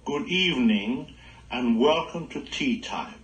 good evening, and welcome to Tea Time.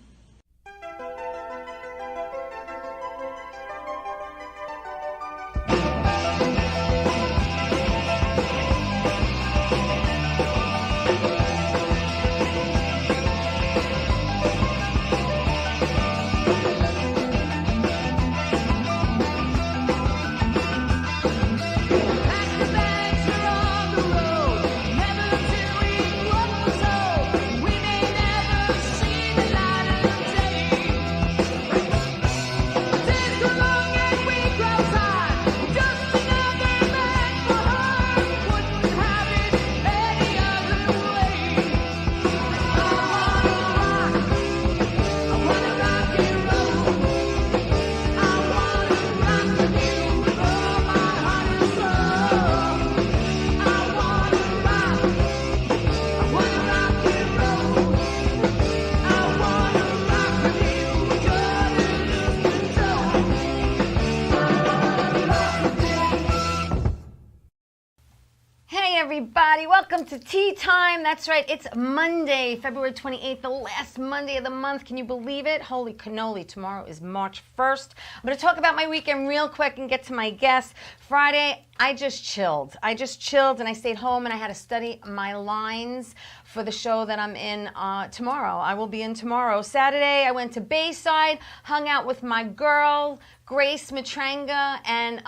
Everybody, welcome to Tea Time. That's right, it's Monday, February 28th, the last Monday of the month. Can you believe it? Holy cannoli, tomorrow is March 1st. I'm going to talk about my weekend real quick and get to my guests. Friday, I just chilled and I stayed home and I had to study my lines for the show that I'm in tomorrow. I will be in tomorrow. Saturday, I went to Bayside, hung out with my girl, Grace Matranga, and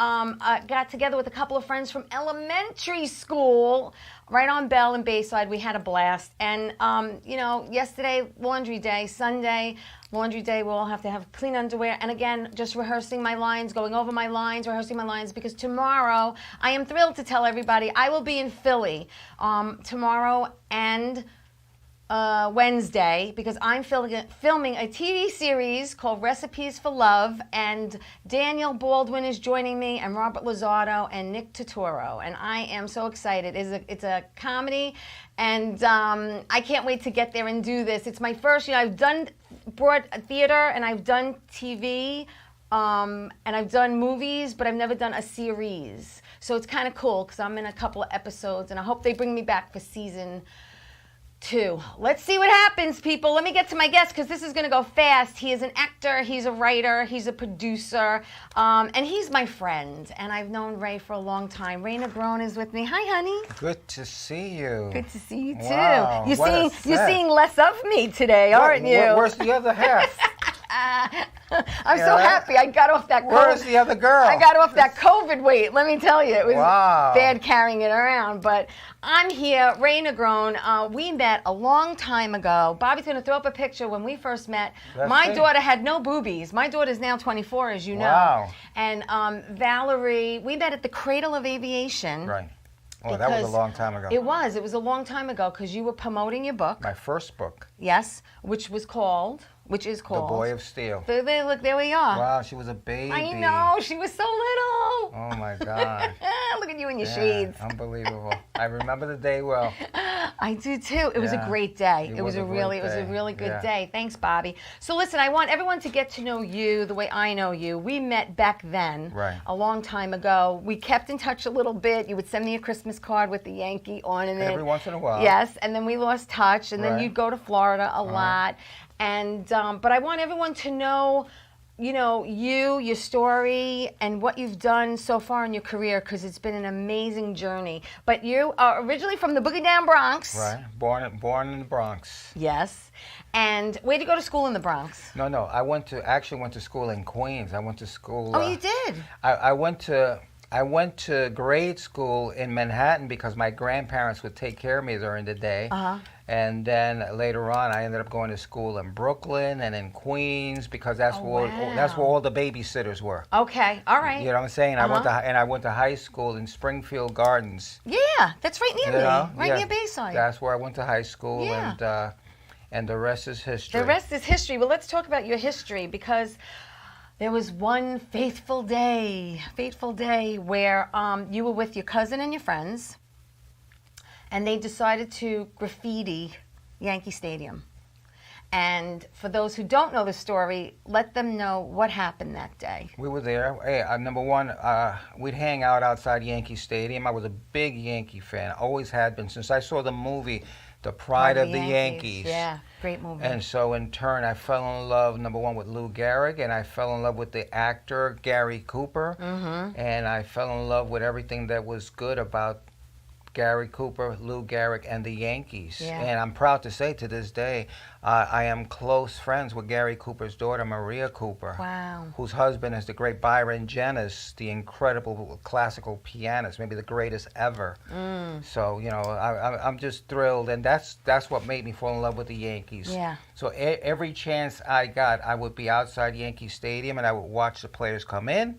got together with a couple of friends from elementary school right on Bell in Bayside. We had a blast. And, yesterday, laundry day, Sunday, laundry day, we'll all have to have clean underwear. And again, just rehearsing my lines, going over my lines, rehearsing my lines, because tomorrow, I am thrilled to tell everybody, I will be in Philly tomorrow and Wednesday, because I'm filming a TV series called Recipes for Love, and Daniel Baldwin is joining me, and Robert Lozardo and Nick Turturro, and I am so excited. It's a comedy, and I can't wait to get there and do this. It's my first, I've done broad theater, and I've done TV, and I've done movies, but I've never done a series. So it's kind of cool, because I'm in a couple of episodes, and I hope they bring me back for season 2. Let's see what happens, people. Let me get to my guest, because this is going to go fast. He is an actor, he's a writer, he's a producer, and he's my friend. And I've known Ray for a long time. Ray Negron is with me. Hi, honey. Good to see you. Good to see you, too. Wow, you're seeing less of me today, aren't you? Where's the other half? I'm so happy. I got off that COVID. Where's the other girl? I got off that COVID weight. Let me tell you, it was bad carrying it around. But I'm here, Ray Negron. We met a long time ago. Bobby's going to throw up a picture when we first met. My daughter had no boobies. My daughter's now 24, as you know. Wow. And Valerie, we met at the Cradle of Aviation. Right. Oh, that was a long time ago. It was a long time ago, because you were promoting your book. My first book. Yes, which is called? The Boy of Steel. Look, there we are. Wow, she was a baby. I know, she was so little. Oh my God. Look at you in your shades. Unbelievable. I remember the day well. I do too. It was a great day. It was a really good day. Thanks, Bobby. So listen, I want everyone to get to know you the way I know you. We met back then, a long time ago. We kept in touch a little bit. You would send me a Christmas card with the Yankee on it. Every once in a while. Yes, and then we lost touch, and then you'd go to Florida a lot. And but I want everyone to know, your story and what you've done so far in your career, because it's been an amazing journey. But you are originally from the Boogie Down Bronx. Right, born in the Bronx. Yes. And where'd you go to school in the Bronx? No, I actually went to school in Queens. I went to school. Oh, you did? I went to grade school in Manhattan because my grandparents would take care of me during the day. And then later on, I ended up going to school in Brooklyn and in Queens, because that's where all the babysitters were. Okay, all right. You know what I'm saying? I went to high school in Springfield Gardens. Yeah, that's right near me, near Bayside. That's where I went to high school, and the rest is history. The rest is history. Well, let's talk about your history, because there was one fateful day where you were with your cousin and your friends, and they decided to graffiti Yankee Stadium. And for those who don't know the story, let them know what happened that day. We were there. Hey, number one, we'd hang out outside Yankee Stadium. I was a big Yankee fan, always had been. Since I saw the movie the pride of the Yankees. Yeah, great movie. And so in turn, I fell in love, number one, with Lou Gehrig, and I fell in love with the actor Gary Cooper, and I fell in love with everything that was good about Gary Cooper, Lou Gehrig, and the Yankees. Yeah. And I'm proud to say to this day, I am close friends with Gary Cooper's daughter, Maria Cooper, Wow. whose husband is the great Byron Janis, the incredible classical pianist, maybe the greatest ever. So, you know, I'm just thrilled, and that's what made me fall in love with the Yankees. Yeah. So every chance I got, I would be outside Yankee Stadium, and I would watch the players come in,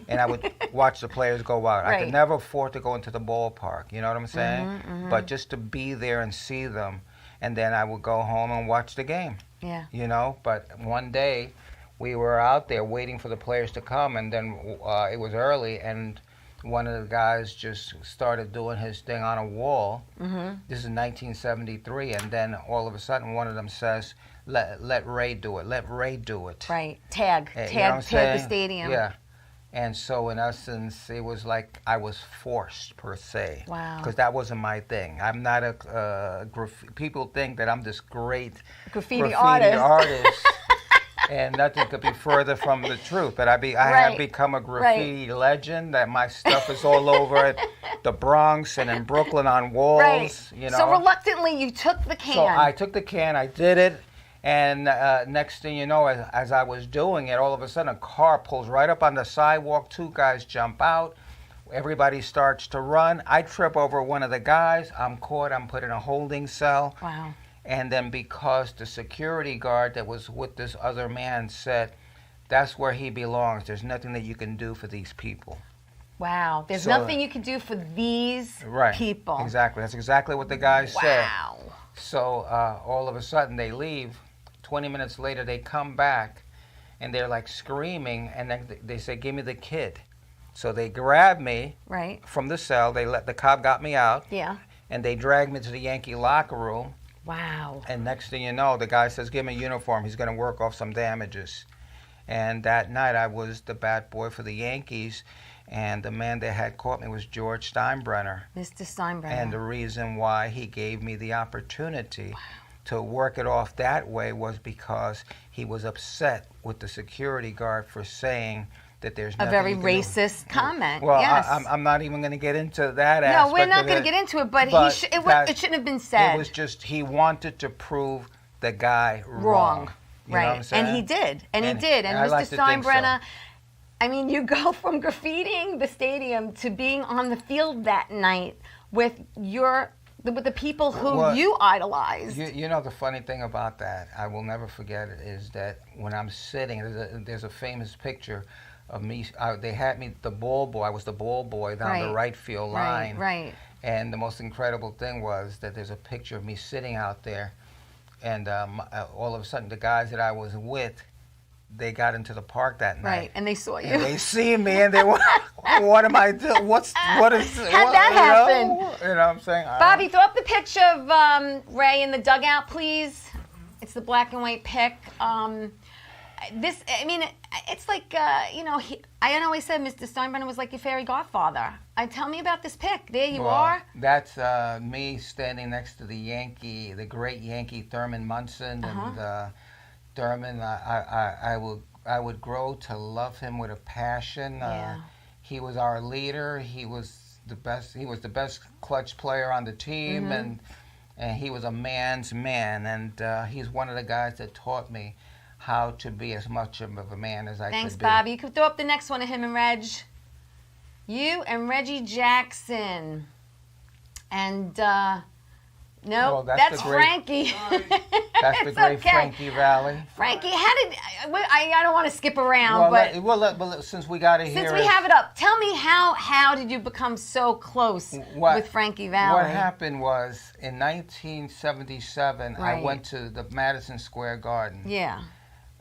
and I would watch the players go out. I could never afford to go into the ballpark, you know what I'm saying? But just to be there and see them, and then I would go home and watch the game. Yeah. You know, but one day we were out there waiting for the players to come, and then it was early, and one of the guys just started doing his thing on a wall. This is 1973, and then all of a sudden one of them says, let Ray do it, let Ray do it. Right, tag You know what I'm the saying? stadium. Yeah. And so in essence, it was like I was forced, per se. Wow. Because that wasn't my thing. I'm not a people think that I'm this great Graffiti artist. And nothing could be further from the truth. But I have become a graffiti legend, that my stuff is all over the Bronx and in Brooklyn on walls. Right. You know? So reluctantly, you took the can. So I took the can, I did it, and next thing you know, as I was doing it, all of a sudden a car pulls right up on the sidewalk, two guys jump out, everybody starts to run, I trip over one of the guys, I'm caught, I'm put in a holding cell. Wow. And then because the security guard that was with this other man said, that's where he belongs, there's nothing that you can do for these people. Wow. There's nothing you can do for these people. Exactly. That's exactly what the guy said. Wow. So all of a sudden they leave. 20 minutes later they come back and they're like screaming, and then they say, give me the kid. So they grab me from the cell. The cop got me out. Yeah. And they dragged me to the Yankee locker room. Wow. And next thing you know, the guy says, give him a uniform. He's going to work off some damages. And that night I was the bat boy for the Yankees. And the man that had caught me was George Steinbrenner. Mr. Steinbrenner. And the reason why he gave me the opportunity to work it off that way was because he was upset with the security guard for saying that there's nothing. A very racist comment. Well, yes. I'm not even going to get into that aspect. No, we're not going to get into it, but it shouldn't have been said. It was just he wanted to prove the guy wrong. You know what I'm saying? And he did. And he did. And Mr. Like Steinbrenner, I mean, you go from graffitiing the stadium to being on the field that night with the people who you idolized. You know, the funny thing about that, I will never forget it, is that when I'm sitting, there's a famous picture of me. They had me the ball boy. I was the ball boy down the right field line. Right. And the most incredible thing was that there's a picture of me sitting out there, and all of a sudden the guys that I was with, they got into the park that night. Right, and they saw you. And they see me, and they were, what am I doing? What is? How'd that happen? You know what I'm saying? Bobby, throw up the picture of Ray in the dugout, please. It's the black and white pic. It's like, I always said Mr. Steinbrenner was like your fairy godfather. Tell me about this pic. There you are. That's me standing next to the great Yankee Thurman Munson. And Thurman, I would grow to love him with a passion. He was our leader. He was the best. He was the best clutch player on the team, and he was a man's man. And he's one of the guys that taught me how to be as much of a man as I could be. Thanks, Bobby. You could throw up the next one of him and Reg. You and Reggie Jackson. And, that's Frankie. That's the great Frankie Valli. Frankie, I don't want to skip around, but since we got it here. Since we have it up, tell me how did you become so close with Frankie Valli? What happened was, in 1977, I went to the Madison Square Garden. Yeah.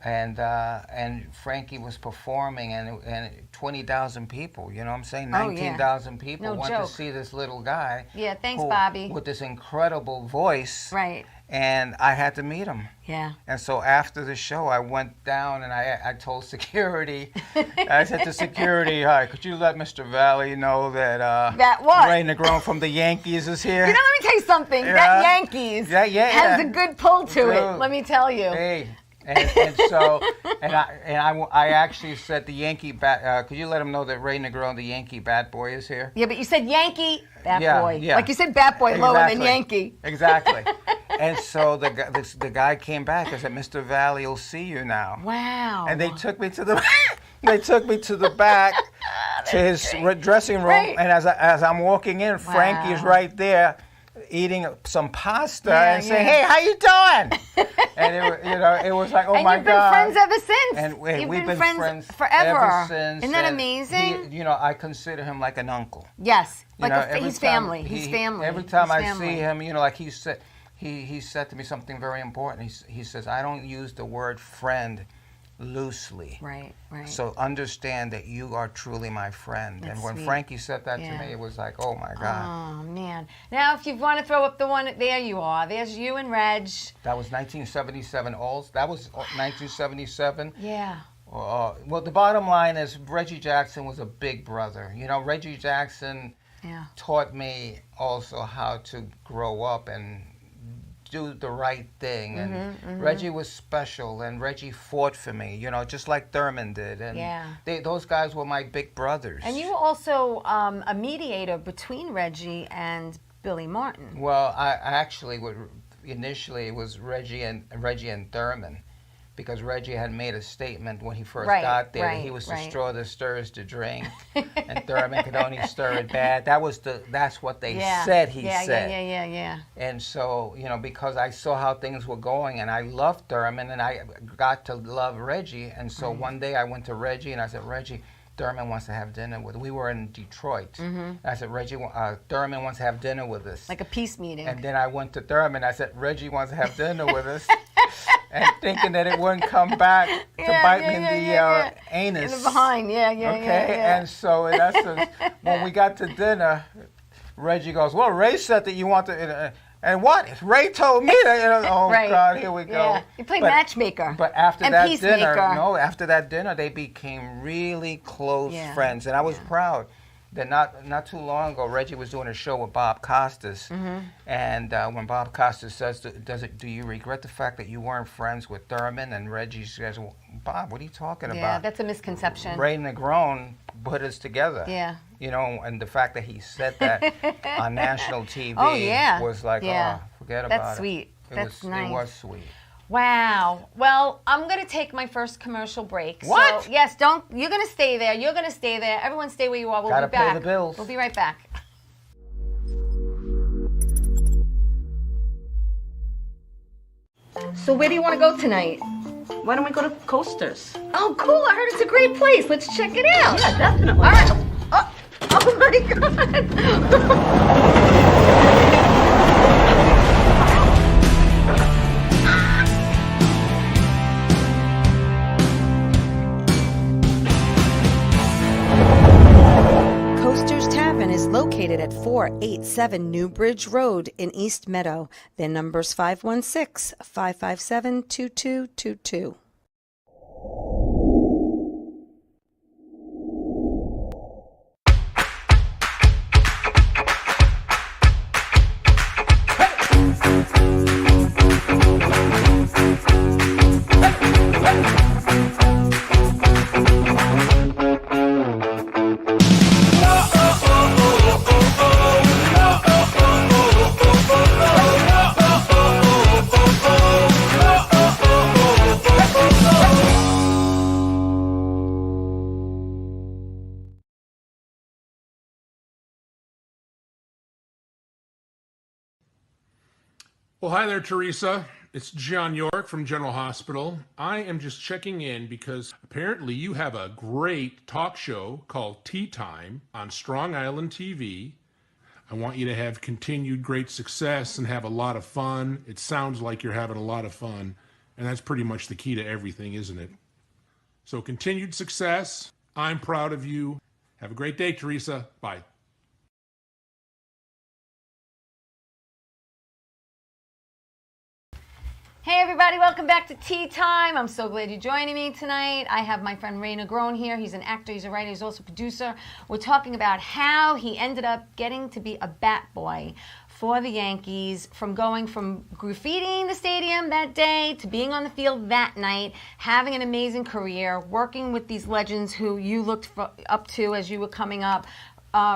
And Frankie was performing, and 20,000 people, you know what I'm saying? 19,000 people went to see this little guy. Yeah, thanks, Bobby. With this incredible voice. Right. and I had to meet him. Yeah. And so after the show, I went down and I told security, I said to security, "Hi, could you let Mr. Valley know that That what? Ray Negron from the Yankees is here?" You know, let me tell you something. Yeah. That Yankees Yeah. has a good pull to Dude. it. Let me tell you. Hey. And so I actually said the Yankee bat. Could you let him know that Ray Negron, the Yankee BATBOY, is here? Yeah, but you said Yankee BATBOY. Yeah. Like you said BATBOY lower than Yankee. Exactly. And so the guy came back and said, "Mr. Valley will see you now." Wow. And they took me to the back to his dressing room. Right. And as I'm walking in, Frankie's right there, eating some pasta and saying, "Hey, how you doing?" And it was like, oh my God. And you've been friends ever since. And we've been friends forever. ever since. Isn't that And amazing? I consider him like an uncle. Yes, like every he's time family. He's family. Every time He's I family. see him, like he said, he said to me something very important. He says, "I don't use the word friend loosely. Right. So understand that you are truly my friend." That's and when sweet. Frankie said that to me, it was like, oh my God. Oh man! Now, if you want to throw up the one, there you are. There's you and Reg. That was 1977. That was 1977. Yeah. Well, the bottom line is Reggie Jackson was a big brother. Reggie Jackson taught me also how to grow up and do the right thing. And Reggie was special, and Reggie fought for me, just like Thurman did. And those guys were my big brothers. And you were also a mediator between Reggie and Billy Martin. Well, I actually initially it was Reggie and Thurman, because Reggie had made a statement when he first got there that he was the straw that stirs the drink, and Thurman could only stir it bad. That's what they said he said. Yeah. And so, because I saw how things were going, and I loved Thurman, and I got to love Reggie, and so one day I went to Reggie and I said, "Reggie, Thurman wants to have dinner with us." We were in Detroit. I said, "Reggie, Thurman wants to have dinner with us." Like a peace meeting. And then I went to Thurman. I said, "Reggie wants to have dinner with us." And thinking that it wouldn't come back to bite me in the anus. In the behind, Okay, and so in essence, when we got to dinner, Reggie goes, "Well, Ray said that you want to," and what? Ray told me that. Oh God, here we go. Yeah. You played matchmaker. But after and that peacemaker. dinner, after that dinner, they became really close friends, and I was proud. That not too long ago, Reggie was doing a show with Bob Costas, and when Bob Costas says, "Do you regret the fact that you weren't friends with Thurman?" and Reggie says, "Well, Bob, what are you talking about?" Yeah, that's a misconception. Ray Negron put us together. Yeah. And the fact that he said that on national TV was like, forget about it. That's sweet. That's nice. It was sweet. Wow. Well, I'm going to take my first commercial break. What? So, yes, you're going to stay there. You're going to stay there. Everyone stay where you are. We'll be back. Gotta pay the bills. We'll be right back. So where do you want to go tonight? Why don't we go to Coasters? Oh, cool. I heard it's a great place. Let's check it out. Yeah, definitely. All right. Oh my God. Coasters Tavern is located at 487 New Bridge Road in East Meadow. Their number's 516-557-2222. Well, hi there, Teresa. It's John York from General Hospital. I am just checking in because apparently you have a great talk show called Tea Time on Strong Island TV. I want you to have continued great success and have a lot of fun. It sounds like you're having a lot of fun, and that's pretty much the key to everything, isn't it? So continued success. I'm proud of you. Have a great day, Teresa. Bye. Hey everybody, welcome back to Tea Time. I'm so glad you're joining me tonight. I have my friend Ray Negron here. He's an actor, he's a writer, he's also a producer. We're talking about how he ended up getting to be a bat boy for the Yankees, from going from graffitiing the stadium that day to being on the field that night, having an amazing career, working with these legends who you looked up to as you were coming up.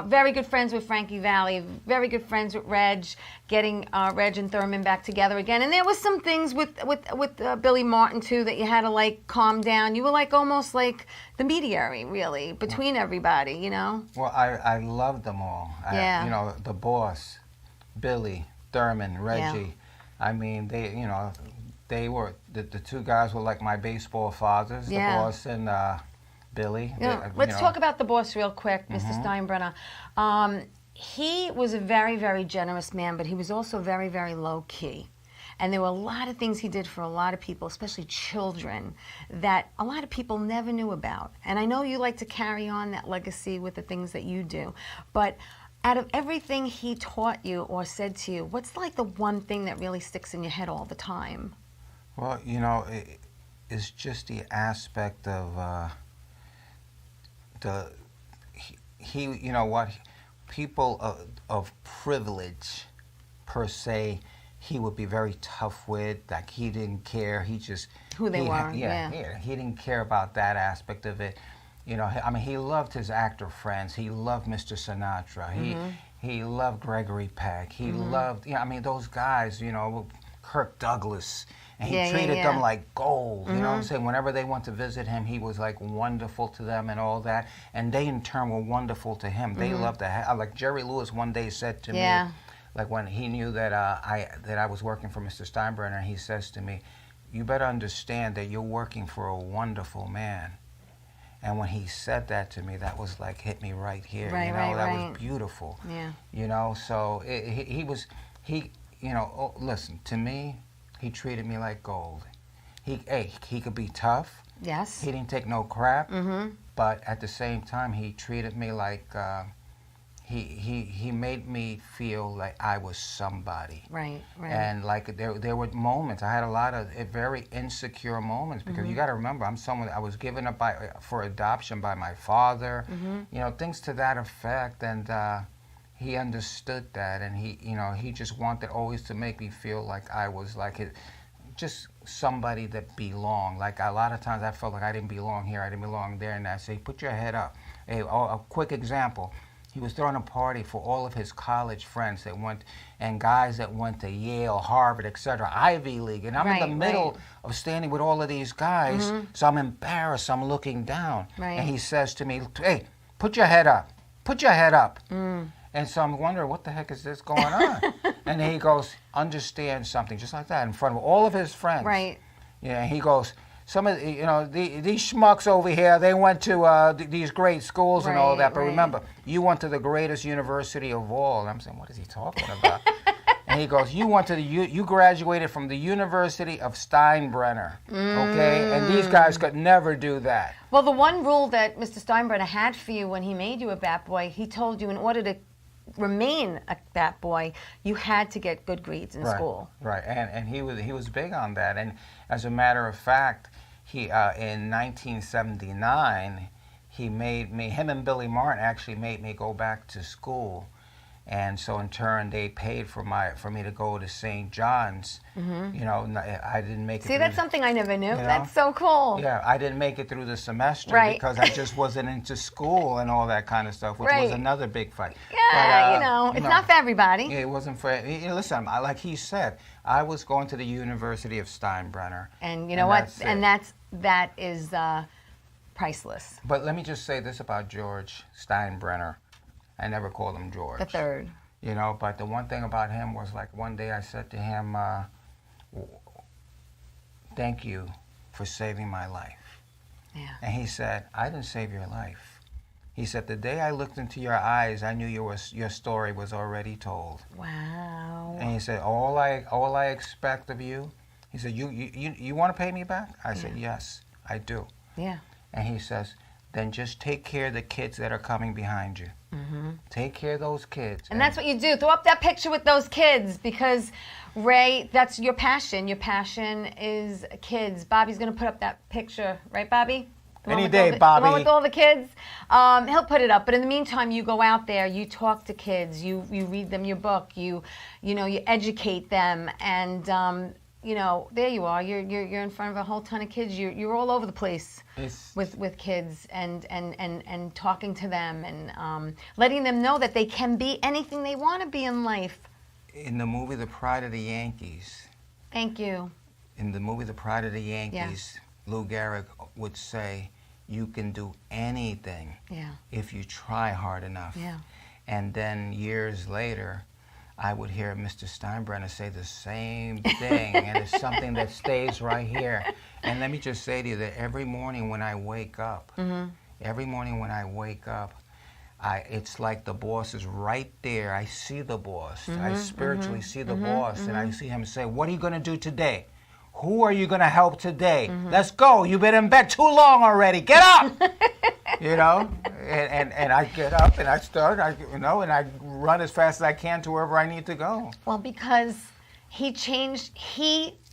Very good friends with Frankie Valli, very good friends with Reg, getting Reg and Thurman back together again. And there was some things with Billy Martin, too, that you had to, like, calm down. You were, like, almost like the mediator, really, between everybody, you know? Well, I loved them all. Yeah. You know, the boss, Billy, Thurman, Reggie. Yeah. I mean, they were, the two guys were like my baseball fathers, Yeah. the boss and Billy. Let's talk about the boss real quick, Mr. Steinbrenner. He was a very, very generous man, but he was also very, very low-key. And there were a lot of things he did for a lot of people, especially children, that a lot of people never knew about. And I know you like to carry on that legacy with the things that you do. But out of everything he taught you or said to you, what's like the one thing that really sticks in your head all the time? Well, you know, it's just the aspect of he you know what, people of privilege per se, he would be very tough with. Like, he didn't care. He just Who they were, yeah, he didn't care about that aspect of it. You know, I mean, he loved his actor friends. He loved Mr. Sinatra. He loved Gregory Peck. He loved, you know, I mean, those guys, you know, Kirk Douglas. And he treated them like gold, you know what I'm saying? Whenever they went to visit him, he was like wonderful to them and all that. And they in turn were wonderful to him. They loved to like Jerry Lewis one day said to me, like when he knew that I was working for Mr. Steinbrenner, he says to me, "You better understand that you're working for a wonderful man." And when he said that to me, that was like hit me right here. Right, you know, right, that right. was beautiful. Yeah. You know, so he you know, listen, to me, he treated me like gold. He could be tough. Yes. He didn't take no crap. But at the same time, he treated me like he made me feel like I was somebody. Right, right. And like there were moments. I had a lot of very insecure moments because you got to remember, I'm someone I was given up for adoption by my father. You know, things to that effect. And he understood that, and he just wanted always to make me feel like I was like just somebody that belonged. Like a lot of times I felt like I didn't belong here, I didn't belong there, and I say, put your head up. Hey, a quick example. He was throwing a party for all of his college friends that went, and guys that went to Yale, Harvard, etc., Ivy League, and I'm in the middle of standing with all of these guys, so I'm embarrassed, I'm looking down, and he says to me, "Hey, put your head up, put your head up." And so I'm wondering, what the heck is this going on? And he goes, "Understand something," just like that, in front of all of his friends. Right. Yeah, he goes, "Some of these schmucks over here, they went to these great schools and all that, but remember, you went to the greatest university of all." And I'm saying, what is he talking about? And he goes, "You went to you graduated from the University of Steinbrenner, okay? And these guys could never do that." Well, the one rule that Mr. Steinbrenner had for you when he made you a bat boy, he told you in order to remain a bat boy, you had to get good grades in school. Right, and he was big on that. And as a matter of fact, he in 1979, him and Billy Martin actually made me go back to school. And so in turn, they paid for me to go to St. John's. You know, I didn't make it. See, that's something I never knew. You know? That's so cool. Yeah, I didn't make it through the semester because I just wasn't into school and all that kind of stuff, which was another big fight. Yeah, But, it's not for everybody. Yeah, it wasn't for. Listen, like he said, I was going to the University of Steinbrenner. And you know what? That is priceless. But let me just say this about George Steinbrenner. I never called him George. The third. You know, but the one thing about him was, like, one day I said to him, "Thank you for saving my life." Yeah. And he said, "I didn't save your life." He said, "The day I looked into your eyes, I knew your story was already told." Wow. And he said, all I expect of you," he said, you want to pay me back?" I said, "Yes, I do." Yeah. And he says, then just take care of the kids that are coming behind you. Take care of those kids. And that's what you do. Throw up that picture with those kids because, Ray, that's your passion. Your passion is kids. Bobby's going to put up that picture. Right, Bobby? Any day, Bobby. The one with all the kids. He'll put it up. But in the meantime, you go out there, you talk to kids, you read them your book, you educate them, and there you are. You're in front of a whole ton of kids. You're all over the place with kids and talking to them and letting them know that they can be anything they want to be in life. In the movie The Pride of the Yankees. Thank you. In the movie The Pride of the Yankees, Lou Gehrig would say, "You can do anything if you try hard enough." Yeah. And then years later, I would hear Mr. Steinbrenner say the same thing, and it's something that stays right here. And let me just say to you that every morning when I wake up, it's like the boss is right there. I see the boss. I spiritually see the boss, and I see him say, "What are you going to do today? Who are you going to help today? Let's go. You've been in bed too long already. Get up!" And I get up and I start, and I run as fast as I can to wherever I need to go. Well, because he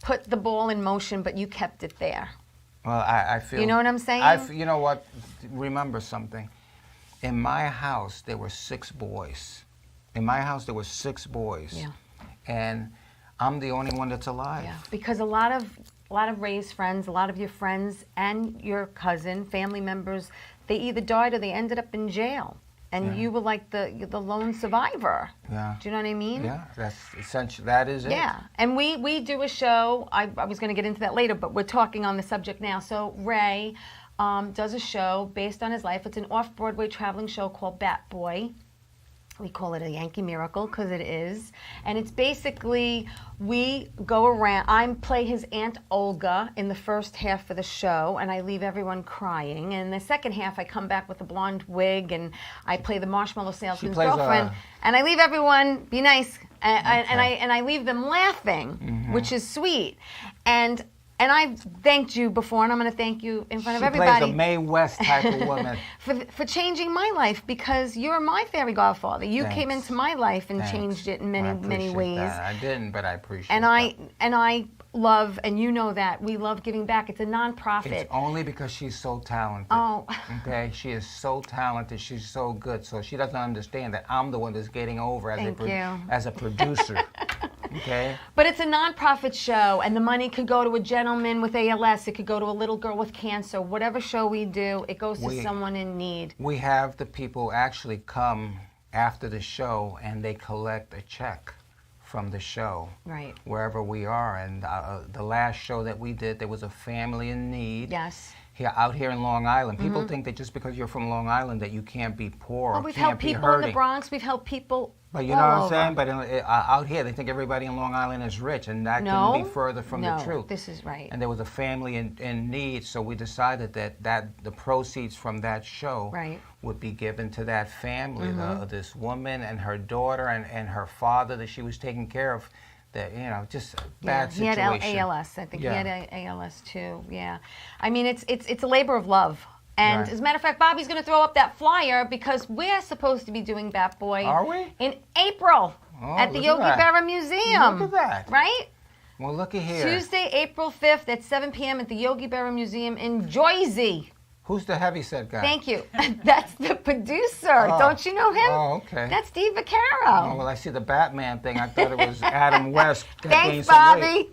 put the ball in motion, but you kept it there. Well, I feel... You know what I'm saying? You know what? Remember something. In my house, there were 6 boys. Yeah. And I'm the only one that's alive. Yeah, because a lot of Ray's friends, a lot of your friends and your cousin, family members, they either died or they ended up in jail. And you were like the lone survivor. Yeah. Do you know what I mean? Yeah, that's essentially, that is it. Yeah, and we do a show, I was going to get into that later, but we're talking on the subject now. So Ray does a show based on his life. It's an off-Broadway traveling show called BATBOY. We call it a Yankee Miracle because it is. And it's basically, we go around, I play his Aunt Olga in the first half of the show, and I leave everyone crying. And in the second half, I come back with a blonde wig, and I play the marshmallow salesman's girlfriend. And I leave everyone, be nice, and I leave them laughing, which is sweet. And I've thanked you before, and I'm going to thank you in front of everybody. She plays a Mae West type of woman. for changing my life, because you're my fairy godfather. You came into my life and changed it in many ways. That. I didn't, but I appreciate and that. And I love, and you know that, we love giving back. It's a nonprofit. It's only because she's so talented. Oh. Okay? She is so talented. She's so good. So she doesn't understand that I'm the one that's getting over as a producer. Okay? But it's a nonprofit show, and the money could go to a gentleman with ALS. It could go to a little girl with cancer. Whatever show we do, it goes to someone in need. We have the people actually come after the show, and they collect a check from the show. Right. Wherever we are. And the last show that we did, there was a family in need. Yes. Out here in Long Island. People think that just because you're from Long Island that you can't be poor or We've can't helped be people hurting. in the Bronx. We've helped people But you know what I'm saying? But out here, they think everybody in Long Island is rich, and that couldn't be further from the truth. This is right. And there was a family in need, so we decided that the proceeds from that show would be given to that family. This woman and her daughter and her father that she was taking care of. That just a bad situation. He had ALS. I think he had ALS too. Yeah, I mean it's a labor of love. And as a matter of fact, Bobby's going to throw up that flyer because we're supposed to be doing BATBOY. Are we? In April at the Yogi Berra Museum. Look at that. Right? Well, looky here. Tuesday, April 5th at 7 p.m. at the Yogi Berra Museum in Jersey. Who's the heavyset guy? Thank you. That's the producer. Don't you know him? Oh, okay. That's Steve Vaccaro. Oh, well, I see the Batman thing. I thought it was Adam West. Thanks, Bobby.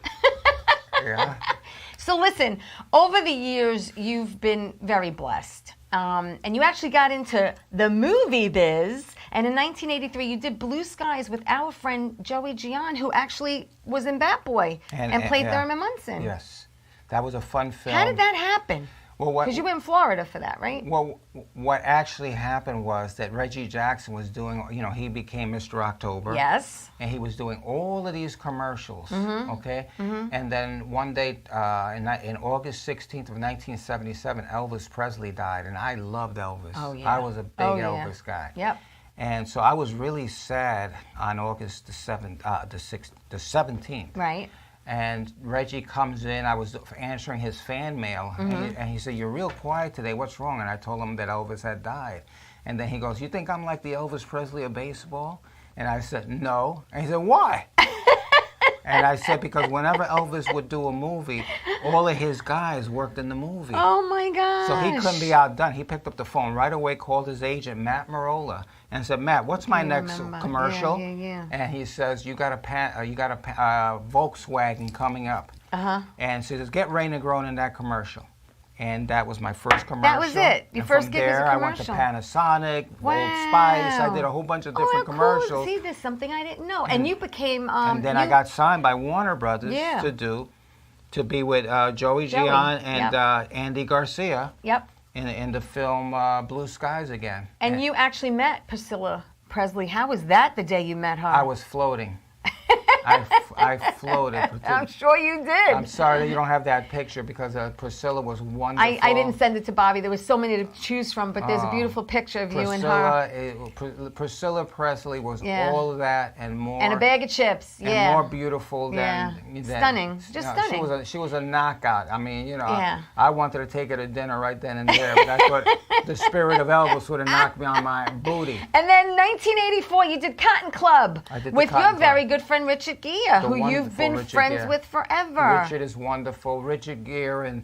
Yeah. So listen, over the years, you've been very blessed. And you actually got into the movie biz. And in 1983, you did Blue Skies with our friend Joey Gian, who actually was in BATBOY and played Thurman Munson. Yes. That was a fun film. How did that happen? Well, because you were in Florida for that, right? Well, what actually happened was that Reggie Jackson was doing, he became Mr. October. Yes. And he was doing all of these commercials, okay? And then one day, in August 16th of 1977, Elvis Presley died, and I loved Elvis. Oh, yeah. I was a big Elvis guy. Yep. And so I was really sad on August the 17th. Right. And Reggie comes in. I was answering his fan mail, and he said, "You're real quiet today. What's wrong?" And I told him that Elvis had died. And then he goes, "You think I'm like the Elvis Presley of baseball?" And I said, "No." And he said, "Why?" And I said, because whenever Elvis would do a movie, all of his guys worked in the movie. Oh my gosh. So he couldn't be outdone. He picked up the phone right away, called his agent, Matt Marola, and said, "Matt, what's my next commercial?" Yeah. And he says, you got a Volkswagen coming up. And so he says, "Get Ray Negron in that commercial." And that was my first commercial. That was it. Your and first from gig was a there, I went to commercial. Panasonic, Wow. Old Spice. I did a whole bunch of different commercials. Cool. See, there's something I didn't know. And you became... and then I got signed by Warner Brothers to be with Joey Gian and Andy Garcia in the film Blue Skies Again. And you actually met Priscilla Presley. How was that the day you met her? I was floating. I floated. I'm sure you did. I'm sorry that you don't have that picture because Priscilla was wonderful. I didn't send it to Bobby. There was so many to choose from, but there's a beautiful picture of you and her. Priscilla Presley was all of that and more. And a bag of chips, and more beautiful than stunning, just stunning. She was a knockout. I mean, you know, I wanted to take her to dinner right then and there, but I thought the spirit of Elvis would have knocked me on my booty. And then 1984, you did Cotton Club with your very good friend Richard Gere, who you've been friends with forever. Richard is wonderful. Richard Gere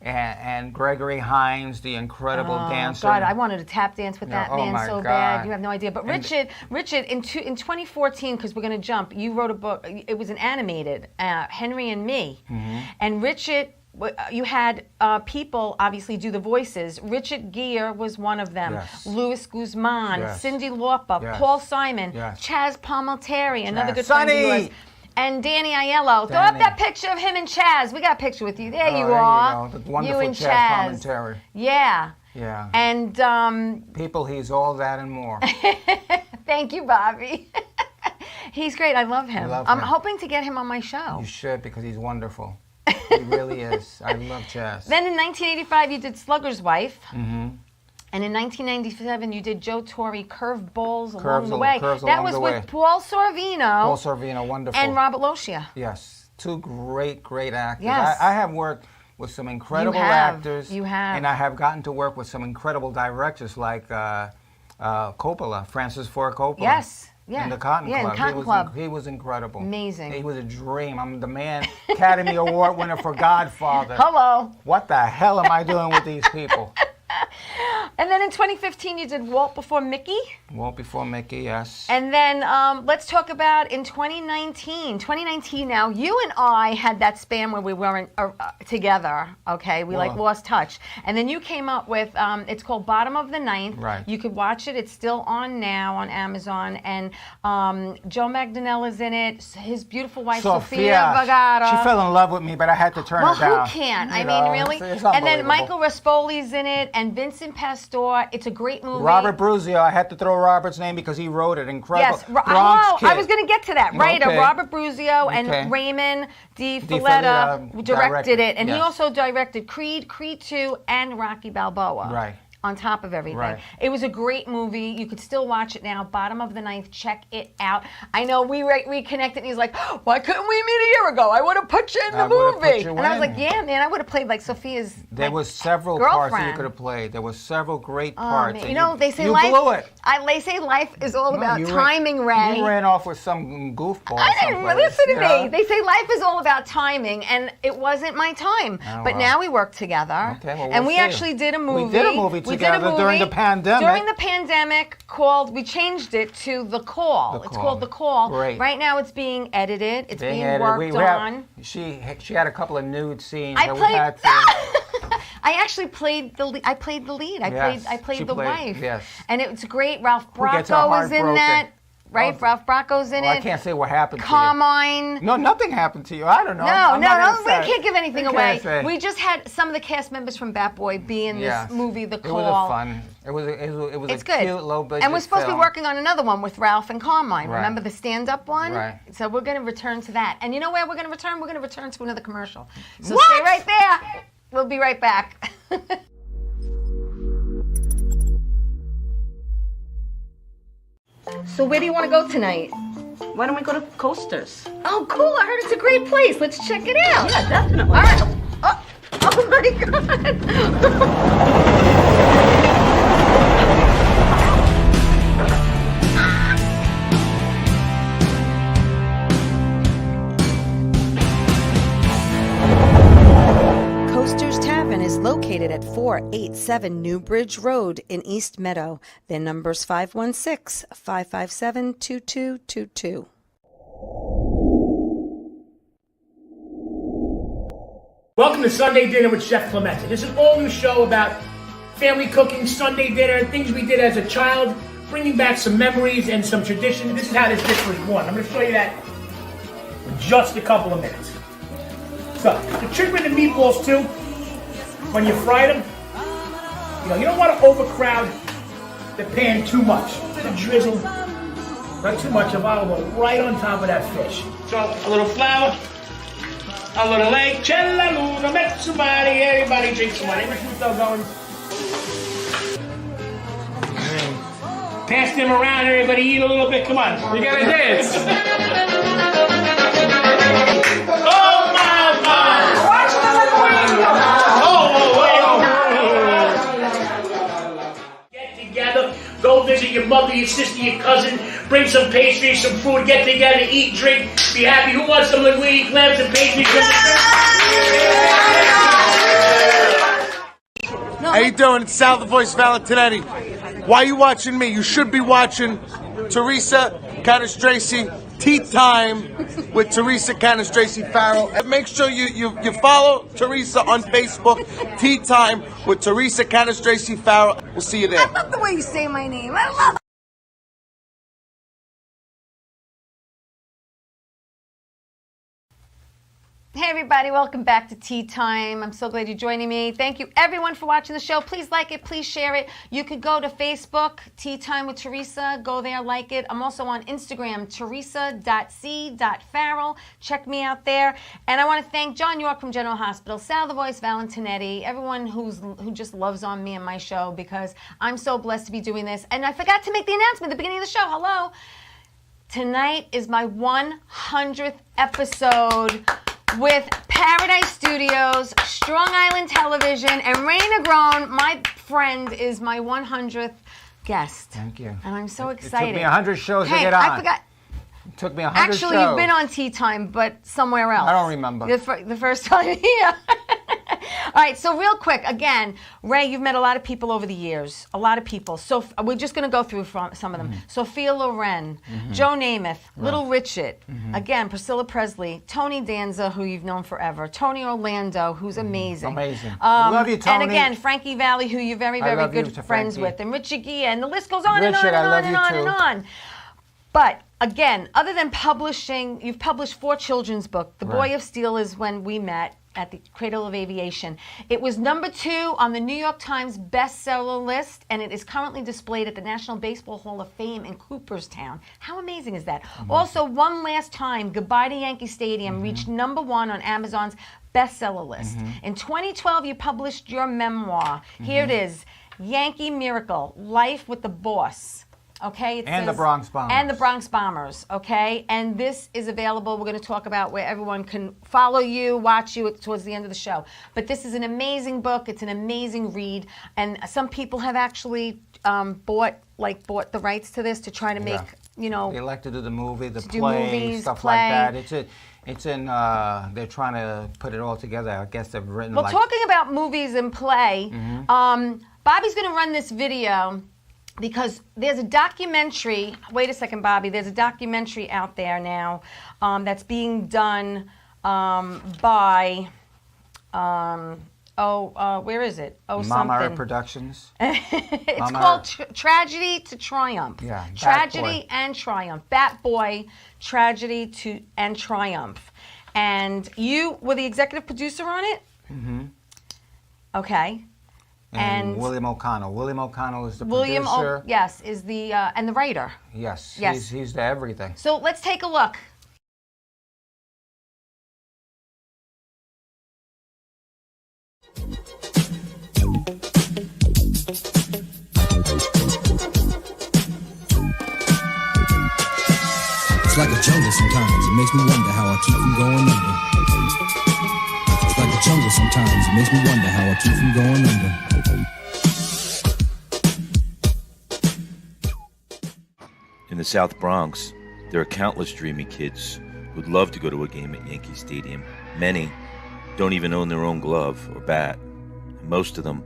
and Gregory Hines, the incredible dancer. God, I wanted to tap dance with that man so bad. You have no idea. But Richard, in 2014, because we're going to jump, you wrote a book. It was an animated, Henry and Me. And Richard, you had people obviously do the voices. Richard Gere was one of them. Louis Guzman, Cyndi Lauper, Paul Simon, Chaz Palminteri, another good friend of yours. And Danny Aiello. Throw up that picture of him and Chaz. We got a picture with you. There you are. The wonderful you and Chaz Palminteri. Yeah. Yeah. And people, he's all that and more. Thank you, Bobby. He's great. I love him. I'm hoping to get him on my show. You should, because he's wonderful. He really is. I love Chaz. Then in 1985, you did Slugger's Wife. And in 1997, you did Joe Torre, Curveballs Along the Way. That was with Paul Sorvino. Paul Sorvino, wonderful. And Robert Loggia. Yes. Two great actors. Yes. I have worked with some incredible actors. You have. And I have gotten to work with some incredible directors like Coppola, Francis Ford Coppola. Yes. Yeah. In the Cotton Club. In Cotton Club. He was incredible. Amazing. He was a dream. I'm the man, Academy Award winner for Godfather. Hello. What the hell am I doing with these people? And then in 2015, you did Walt Before Mickey. Walt Before Mickey, yes. And then let's talk about in 2019. 2019 now, you and I had that span where we weren't together, okay? We lost touch. And then you came up with, it's called Bottom of the Ninth. Right. You could watch it. It's still on now on Amazon. And Joe Magdanella's in it. His beautiful wife, Sofia Vergara. She fell in love with me, but I had to turn her down. Well, who can't? I mean, really? It's and then Michael Raspoli's in it, and Vincent Pastore. It's a great movie. Robert Bruzio. I had to throw Robert's name because he wrote it. Incredible. Yes. I was going to get to that. Right. Okay. Robert Bruzio and Raymond Di Filetta directed it. And he also directed Creed, Creed 2, and Rocky Balboa. Right. On top of everything. Right. It was a great movie. You could still watch it now. Bottom of the Ninth. Check it out. I know we reconnected, and he's like, "Why couldn't we meet a year ago? I would have put you in the movie." And I was like, "Yeah, man, I would have played like Sophia's There was several parts that you could have played. There was several great parts. You know, they say you life. blew it. They say life is all about timing, Ray. You ran off with some goofball. I didn't listen to me. They say life is all about timing, and it wasn't my time. But now we work together, and we actually did a movie. We did a movie together during the pandemic. During the pandemic, we changed it to The Call. It's called The Call. Great. Right now, it's being edited. It's being worked on. She had a couple of nude scenes. I actually played the lead. I played the lead. I played the wife. Yes. And it's great. Ralph Bracco was in that. Right? Ralph Bracco's in it. I can't say what happened to you. Carmine. No, nothing happened to you. I don't know. No. We can't give anything away. We just had some of the cast members from BATBOY be in this movie, The Call. It was a good. Cute, low-budget And we're supposed to be film. working on another one with Ralph and Carmine. Right. Remember the stand-up one? Right. So we're going to return to that. And you know where we're going to return? We're going to return to another commercial. So stay right there. We'll be right back. So where do you want to go tonight? Why don't we go to Coasters? Oh, cool. I heard it's a great place. Let's check it out. Yeah, definitely. All right. Oh my God. Coasters Tavern is located at 487 New Bridge Road in East Meadow. Their number's 516-557-2222. Welcome to Sunday Dinner with Chef Clemente. This is an all-new show about family cooking, Sunday dinner, things we did as a child, bringing back some memories and some tradition. This is how this dish was born. I'm going to show you that in just a couple of minutes. So, the trick with the meatballs too, when you fry them, you don't want to overcrowd the pan too much. To drizzle, not too much of olive oil right on top of that fish. So, a little flour, a little egg, cella luna, met somebody, everybody drink some wine. Everybody keep going. Pass them around, everybody eat a little bit. Come on, you gotta dance. Oh my God! Watch the Get together, go visit your mother, your sister, your cousin, bring some pastry, some food, get together, eat, drink, be happy. Who wants some linguine, clams, and pastry? How you doing? It's Sal the Voice Valentinetti. Why are you watching me? You should be watching Teresa Canastraci Tea Time with Teresa Canastraci Farrell. And make sure you follow Teresa on Facebook, Tea Time with Teresa Canastraci Farrell. We'll see you there. I love the way you say my name. I love it. Hey everybody, welcome back to Tea Time. I'm so glad you're joining me. Thank you everyone for watching the show. Please like it, please share it. You could go to Facebook, Tea Time with Teresa. Go there, like it. I'm also on Instagram, teresa.c.farrell. Check me out there. And I want to thank John York from General Hospital, Sal the Voice Valentinetti, everyone who just loves on me and my show, because I'm so blessed to be doing this. And I forgot to make the announcement at the beginning of the show. Hello. Tonight is my 100th episode with Paradise Studios, Strong Island Television, and Raina Grown. My friend is my 100th guest. Thank you. And I'm so excited. It took me 100 shows to get on. I forgot. It took me 100 shows. Actually, you've been on Tea Time, but somewhere else. I don't remember. The first time, yeah. All right, so real quick, again, Ray, you've met a lot of people over the years, a lot of people. So we're just going to go through some of them. Sophia Loren, Joe Namath, Little Richard, again, Priscilla Presley, Tony Danza, who you've known forever, Tony Orlando, who's amazing. Amazing. I love you, Tony. And again, Frankie Valli, who you're very, very good friends Frankie. with, and Richie Gia, and the list goes on Richard, and on and on I love and you on too. and on. But again, other than publishing, you've published 4 children's books. The Boy of Steel is when we met at the Cradle of Aviation. It was number 2 on the New York Times bestseller list, and it is currently displayed at the National Baseball Hall of Fame in Cooperstown. How amazing is that? Also, One Last Time, Goodbye to Yankee Stadium, reached number 1 on Amazon's bestseller list. In 2012, you published your memoir. Here it is, Yankee Miracle, Life with the Boss. Okay, And the Bronx Bombers. And the Bronx Bombers, okay? And this is available. We're going to talk about where everyone can follow you, watch you towards the end of the show. But this is an amazing book. It's an amazing read. And some people have actually bought the rights to this to try to make, They like to do the movie, the do play, movies, stuff play. like that. It's in, they're trying to put it all together. I guess they've written Well, talking about movies and play, Bobby's going to run this video because there's a documentary. Wait a second, Bobby. There's a documentary out there now that's being done by, where is it? Mama Something. Productions. It's called Tragedy to Triumph. Yeah, Tragedy BATBOY. and Triumph. BATBOY, Tragedy and Triumph. And you were the executive producer on it? Okay. And William O'Connell. William O'Connell is the William producer. yes, is the and the writer. Yes. Yes. He's the everything. So let's take a look. like a jungle sometimes. It makes me wonder how I keep from going under. It's like a jungle sometimes. It makes me wonder how I keep from going under. In the South Bronx, there are countless dreamy kids who'd love to go to a game at Yankee Stadium. Many don't even own their own glove or bat. And most of them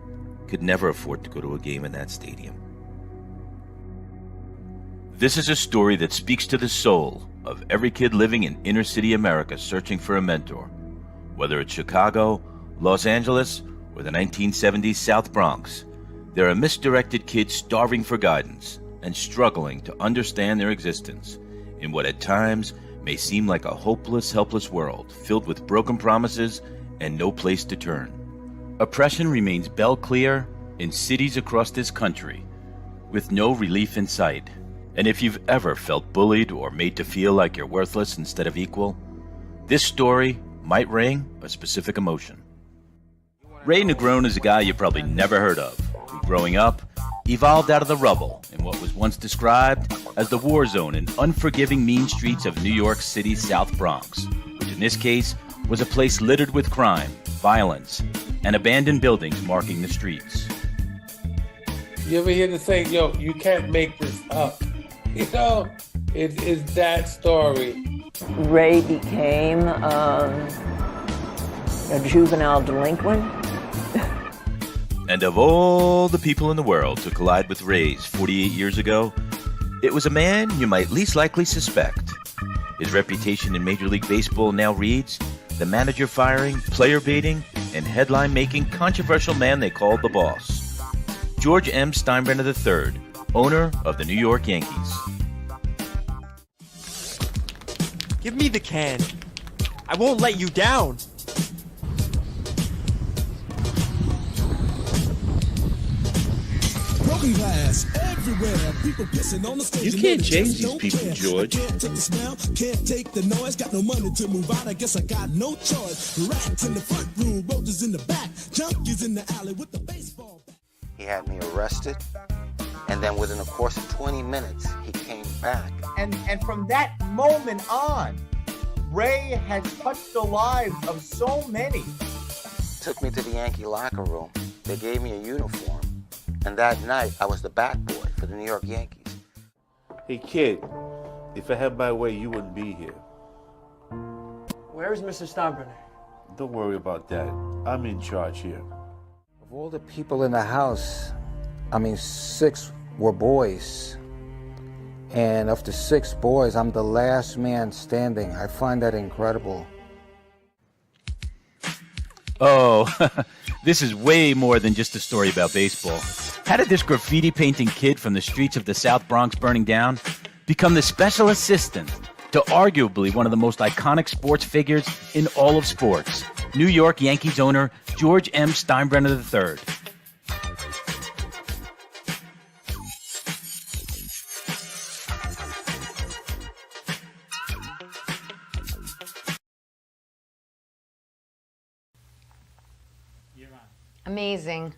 could never afford to go to a game in that stadium. This is a story that speaks to the soul of every kid living in inner city America searching for a mentor. Whether it's Chicago, Los Angeles, or the 1970s South Bronx, there are misdirected kids starving for guidance and struggling to understand their existence in what at times may seem like a hopeless, helpless world filled with broken promises and no place to turn. Oppression remains bell clear in cities across this country, with no relief in sight. And if you've ever felt bullied or made to feel like you're worthless instead of equal, this story might ring a specific emotion. Ray Negron is a guy you probably never heard of, who growing up evolved out of the rubble in what was once described as the war zone and unforgiving mean streets of New York City's South Bronx, which in this case was a place littered with crime, violence, and abandoned buildings marking the streets. You ever hear the saying, yo, you can't make this up? You know, it's that story. Ray became a juvenile delinquent. And of all the people in the world to collide with Ray's 48 years ago, it was a man you might least likely suspect. His reputation in Major League Baseball now reads, the manager firing, player baiting, and headline-making controversial man they called the boss. George M. Steinbrenner III, owner of the New York Yankees. Give me the can. I won't let you down. Broken glass everywhere. People pissing on the stage. You can't change these people, George. Can't take the smell, can't take the noise. Got no money to move out. I guess I got no choice. Rats in the front room, roaches in the back, junkies in the alley with the baseball bat. He had me arrested, and then within a course of 20 minutes, he came back. And from that moment on, Ray has touched the lives of so many. Took me to the Yankee locker room. They gave me a uniform. And that night, I was the bat boy for the New York Yankees. Hey, kid, if I had my way, you wouldn't be here. Where is Mr. Steinbrenner? Don't worry about that. I'm in charge here. Of all the people in the house, 6 were boys. And of the 6 boys, I'm the last man standing. I find that incredible. Oh, this is way more than just a story about baseball. How did this graffiti painting kid from the streets of the South Bronx burning down become the special assistant to arguably one of the most iconic sports figures in all of sports, New York Yankees owner George M. Steinbrenner III? Amazing.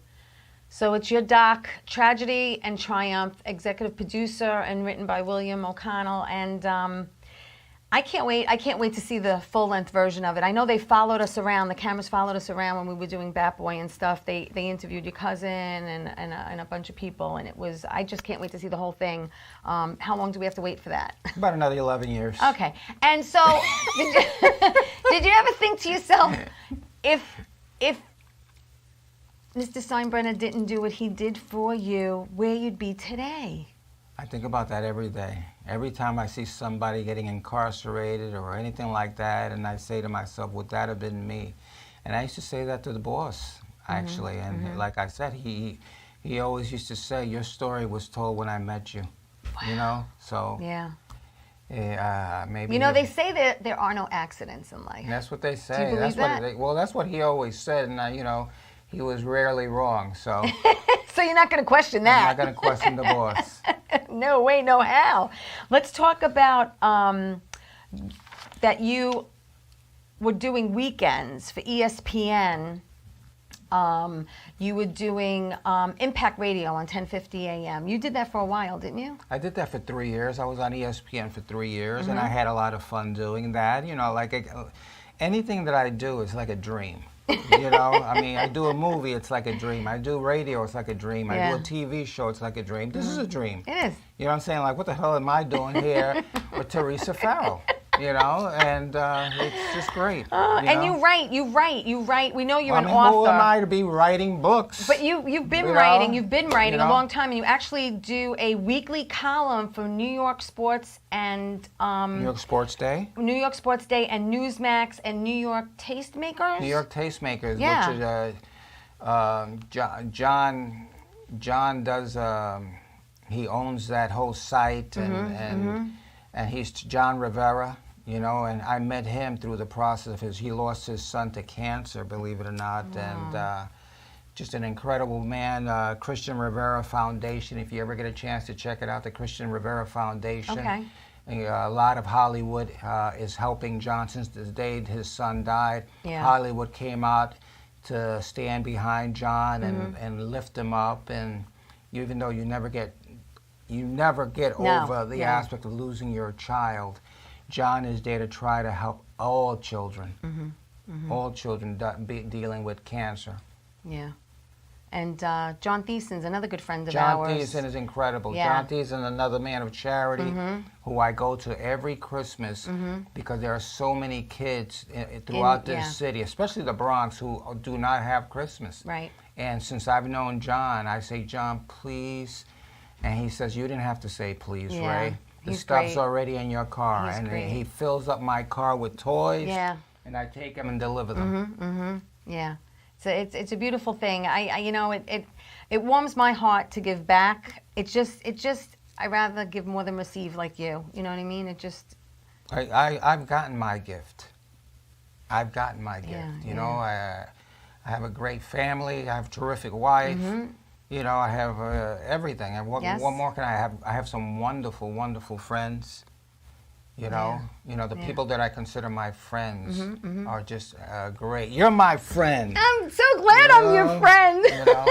So it's your doc, Tragedy and Triumph, executive producer and written by William O'Connell. And I can't wait. I can't wait to see the full-length version of it. I know they followed us around. The cameras followed us around when we were doing BATBOY and stuff. They interviewed your cousin and a bunch of people. And it was, I just can't wait to see the whole thing. How long do we have to wait for that? About another 11 years. Okay. And so did you ever think to yourself, if Mr. Steinbrenner didn't do what he did for you, where you'd be today? I think about that every day. Every time I see somebody getting incarcerated or anything like that, and I say to myself, would that have been me? And I used to say that to the boss, actually. And like I said, he always used to say, your story was told when I met you. Wow. You know? So yeah. Maybe. You know, they say that there are no accidents in life. That's what they say. Do you believe that? Well, that's what he always said, and you know, he was rarely wrong, so. So you're not going to question that? I'm not going to question the boss. No way, no how. Let's talk about that you were doing weekends for ESPN You were doing Impact Radio on 1050 AM. You did that for a while, didn't you? I did that for 3 years. I was on ESPN for 3 years, and I Mhm. had a lot of fun doing that. You know, like anything that I do is like a dream. You know, I mean, I do a movie, it's like a dream. I do radio, it's like a dream. I do Yeah. a TV show, it's like a dream. This is a dream. It is. You know what I'm saying? Like, what the hell am I doing here with Teresa Farrell? You know, and it's just great. And know? you write. We know you're I an mean, author. who am I to be writing books? But you've been You know? writing. You've been writing You a know? long time, and you actually do a weekly column for New York Sports and New York Sports Day. New York Sports Day and Newsmax and New York Tastemakers. New York Tastemakers, Yeah. which is John does. He owns that whole site, and he's John Rivera. You know, and I met him through the process of he lost his son to cancer, believe it or not, and just an incredible man. Christian Rivera Foundation, if you ever get a chance to check it out, the Christian Rivera Foundation. Okay. A lot of Hollywood is helping John since the day his son died. Yeah. Hollywood came out to stand behind John and lift him up, and even though you never get over the aspect of losing your child, John is there to try to help all children, all children dealing with cancer. Yeah. And John Thiessen's another good friend of John ours. Thiessen is incredible. Yeah. John Thiessen, another man of charity, who I go to every Christmas because there are so many kids throughout this city, especially the Bronx, who do not have Christmas. Right. And since I've known John, I say, John, please. And he says, you didn't have to say please, Yeah. Ray. The He's stuff's great. already in your car. He's and great. he fills up my car with toys. Yeah. And I take them and deliver them. Yeah. So it's a beautiful thing. I you know it warms my heart to give back. It just I rather give more than receive, like you. You know what I mean? It just. I've gotten my gift. I've gotten my gift. Yeah, You know, I have a great family. I have a terrific wife. You know, I have everything. And what more can I have? I have some wonderful, wonderful friends. You know, the people that I consider my friends are just great. You're my friend. I'm so glad I'm your friend. You know,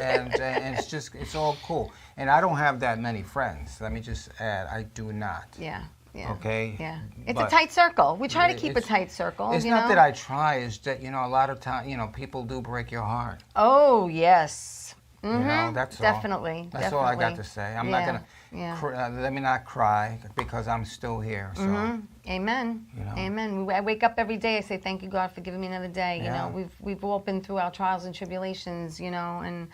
and it's all cool. And I don't have that many friends. Let me just add, I do not. Yeah. Yeah. Okay. Yeah. It's But a tight circle. We try to keep a tight circle. It's you not know? that I try. It's that a lot of time, people do break your heart. Oh yes. You know, that's all. Definitely. That's all I got to say. I'm not gonna. Let me not cry because I'm still here. So. Amen. You know. Amen. I wake up every day. I say, "Thank you, God, for giving me another day." You Yeah. know, we've all been through our trials and tribulations. You know, and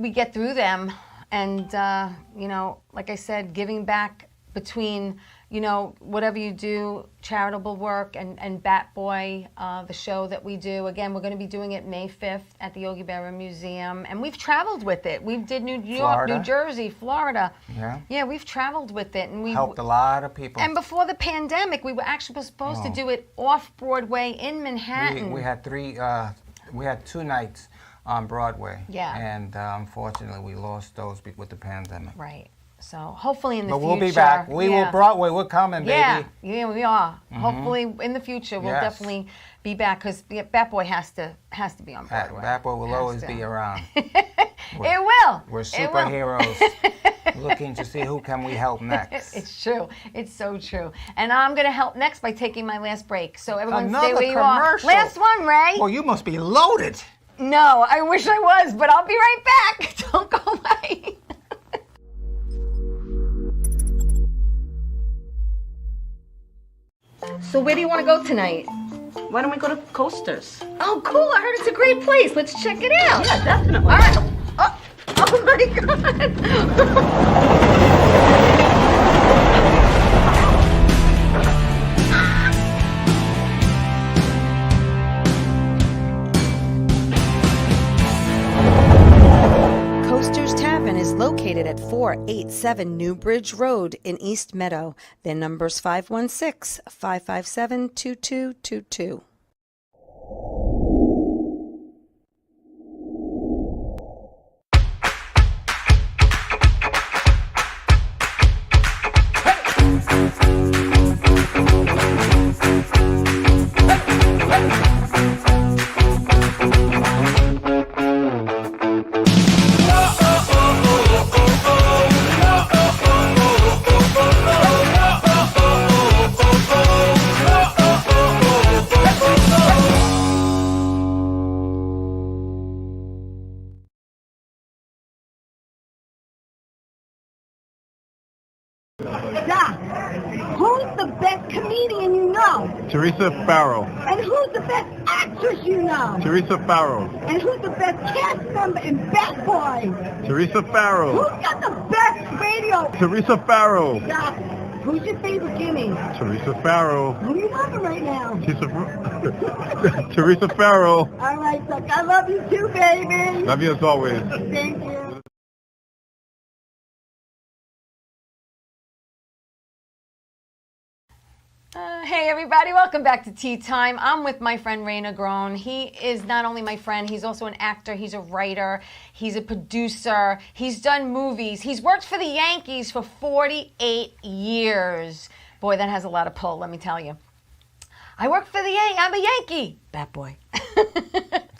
we get through them. And you know, like I said, giving back between whatever you do, charitable work and BATBOY, the show that we do. Again, we're going to be doing it May 5th at the Yogi Berra Museum. And we've traveled with it. We did New York, Florida. New Jersey, Florida. Yeah. Yeah, we've traveled with it. And we Helped a lot of people. And before the pandemic, we were actually supposed to do it off Broadway in Manhattan. We had we had 2 nights on Broadway. Yeah. And unfortunately, we lost those with the pandemic. Right. So hopefully in the But future. we'll be back. We will Broadway. We're coming, baby. Yeah, we are. Hopefully in the future we'll Yes. definitely be back because BATBOY has to be on Broadway. BATBOY will always be around. It will. We're It will. superheroes looking to see who can we help next. It's true. It's so true. And I'm going to help next by taking my last break. So everyone stay Another where you are. commercial. Last one, Ray. Well, you must be loaded. No, I wish I was, but I'll be right back. Don't go away. So where do you want to go tonight? Why don't we go to Coasters? Oh, cool. I heard it's a great place. Let's check it out. Yeah, definitely. All right. Oh my Coasters Tavern is located at 487 New Bridge Road in East Meadow. Their number's 516-557-2222. Who's the best comedian you know? Teresa Farrell. And who's the best actress you know? Teresa Farrell. And who's the best cast member in BATBOY? Teresa Farrell. Who's got the best radio? Teresa Farrell. Stop. Who's your favorite Jimmy? Teresa Farrell. Who are you loving right now? Teresa Farrell. All right, Duck. I love you too, baby. Love you as always. Thank you. Hey everybody, welcome back to Tea Time. I'm with my friend Ray Negron. He is not only my friend, he's also an actor, he's a writer, he's a producer, he's done movies. He's worked for the Yankees for 48 years. Boy, that has a lot of pull, let me tell you. I work for the Yankees, I'm a Yankee. BATBOY.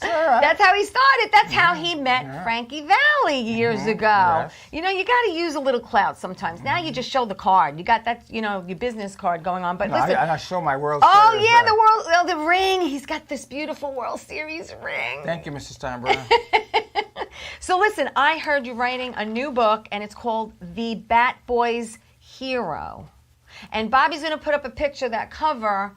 That's how he started. That's how he met Frankie Valli years ago. Yes. You know, you got to use a little clout sometimes. Now you just show the card. You got that, you know, your business card going on. But No, listen. I show my World Oh, Series, yeah, the ring. He's got this beautiful World Series ring. Thank you, Mr. Steinbrenner. So listen, I heard you writing a new book, and it's called The BATBOY's Hero. And Bobby's going to put up a picture of that cover.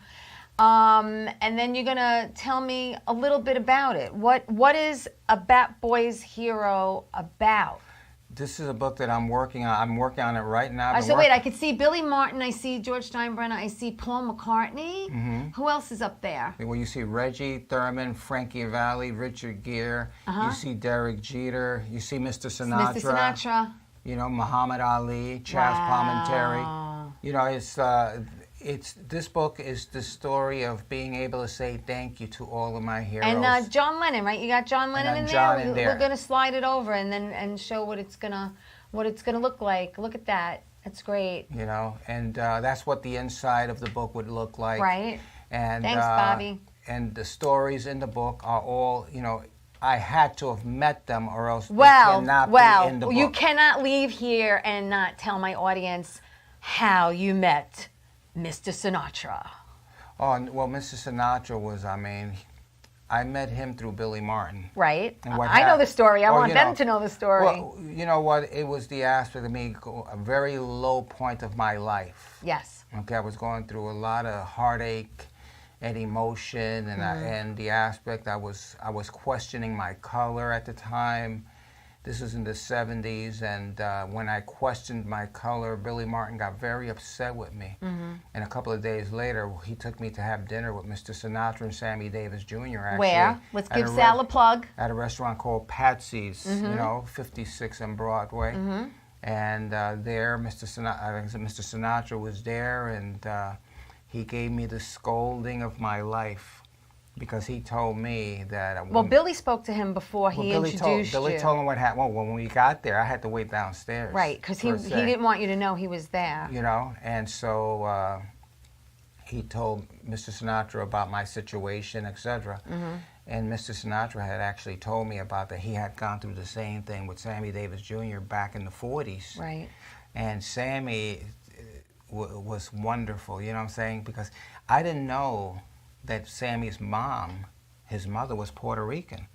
And then you're gonna tell me a little bit about it. What is a BATBOY's Hero about? This is a book that I'm working on. I'm working on it right now. So wait, I could see Billy Martin, I see George Steinbrenner, I see Paul McCartney. Who else is up there? Well, you see Reggie Thurman, Frankie Valli, Richard Gere. You see Derek Jeter. You see Mr. Sinatra. Mr. Sinatra. You know, Muhammad Ali, Chaz Palminteri. You know, this book is the story of being able to say thank you to all of my heroes. And John Lennon, right? You got John Lennon in there. John in there. We're gonna slide it over and show what it's gonna look like. Look at that. That's great. You know, and that's what the inside of the book would look like. Right. And thanks, Bobby. And the stories in the book are all, you know, I had to have met them or else they Well, cannot be in the book. you cannot leave here and not tell my audience how you met Mr. Sinatra. Oh, well, Mr. Sinatra was, I mean, I met him through Billy Martin. Right. And what I know the story. I want you them know, to know the story. Well, you know what? It was the aspect of me, a very low point of my life. Yes. Okay, I was going through a lot of heartache and emotion, and and the aspect I was questioning my color at the time. This was in the 70s, and when I questioned my color, Billy Martin got very upset with me. And a couple of days later, he took me to have dinner with Mr. Sinatra and Sammy Davis Jr. Actually, where? Let's give Sal a plug. At a restaurant called Patsy's, you know, 56 on Broadway. And there, Mr. Sinatra was there, and he gave me the scolding of my life. Because he told me that... Well, Billy spoke to him before he introduced you. Billy told him what happened. Well, when we got there, I had to wait downstairs. Right, because he didn't want you to know he was there. You know, and so he told Mr. Sinatra about my situation, etc. And Mr. Sinatra had actually told me about that. He had gone through the same thing with Sammy Davis Jr. back in the 40s. Right. And Sammy was wonderful, you know what I'm saying? Because I didn't know that Sammy's mom, his mother, was Puerto Rican.